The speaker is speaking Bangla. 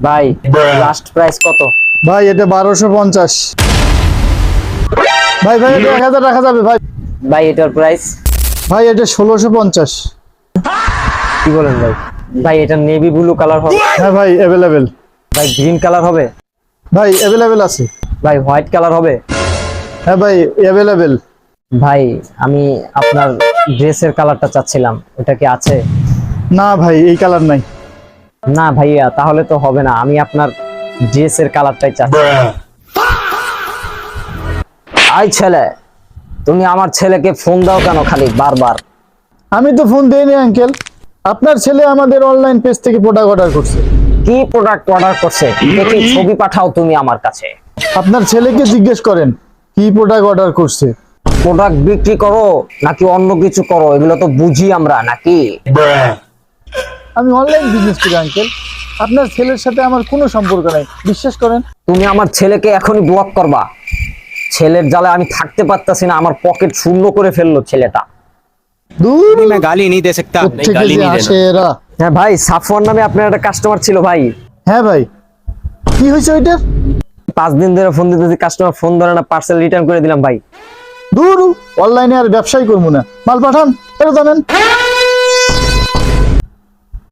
ভাই লাস্ট প্রাইস কত? ভাই এটা 1250। ভাই ভাই এটা 1000 রাখা যাবে ভাই। ভাই এটার প্রাইস? ভাই এটা 1650। কি বলেন ভাই? ভাই এটা নেভি ব্লু কালার হবে? হ্যাঁ ভাই अवेलेबल। ভাই গ্রিন কালার হবে? ভাই अवेलेबल আছে। ভাই হোয়াইট কালার হবে? হ্যাঁ ভাই अवेलेबल। ভাই আমি আপনার ড্রেসের কালারটা চাচ্ছিলাম, ওটা কি আছে? না ভাই এই কালার নাই। না ভাইয়া তাহলে তো হবে না, আমি আপনার ড্রেসের কালারটাই চাচ্ছি। আই ছেলে, তুমি আমার ছেলেকে ফোন দাও কেন খালি বারবার? আমি তো ফোন দেইনি আঙ্কেল, আপনার ছেলে আমাদের অনলাইন পেজ থেকে প্রোডাক্ট অর্ডার করছে। কি প্রোডাক্ট অর্ডার করছে দেখি ছবি পাঠাও তুমি আমার কাছে। আপনার ছেলেকে জিজ্ঞেস করেন কি প্রোডাক্ট অর্ডার করছে। প্রোডাক্ট বিক্রি করো নাকি অন্য কিছু করো এগুলো তো বুঝি আমরা নাকি? আমি অনলাইন বিজনেস করি আঙ্কেল, আপনার ছেলের সাথে আমার কোনো সম্পর্ক নাই, বিশ্বাস করেন। তুমি আমার ছেলেকে এখনই ব্লক করবা, ছেলের জ্বালে আমি থাকতে পারতাছি না, আমার পকেট শূন্য করে ফেললো ছেলেটা। দূর मैं गाली नहीं दे सकता, नहीं থেকে गाली যে नहीं আসে देना। এরা। হ্যাঁ ভাই, সাফওয়ান নামে আপনার একটা কাস্টমার ছিল ভাই। হ্যাঁ ভাই, কি হয়েছে ওইটার? 5 দিন ধরে ফোন দিতেছি, কাস্টমার ফোন ধরে না, পার্সেল রিটার্ন করে দিলাম ভাই। দূর, অনলাইনে আর ব্যবসাই করবো না, মাল পাঠান, ফেরত আনেন।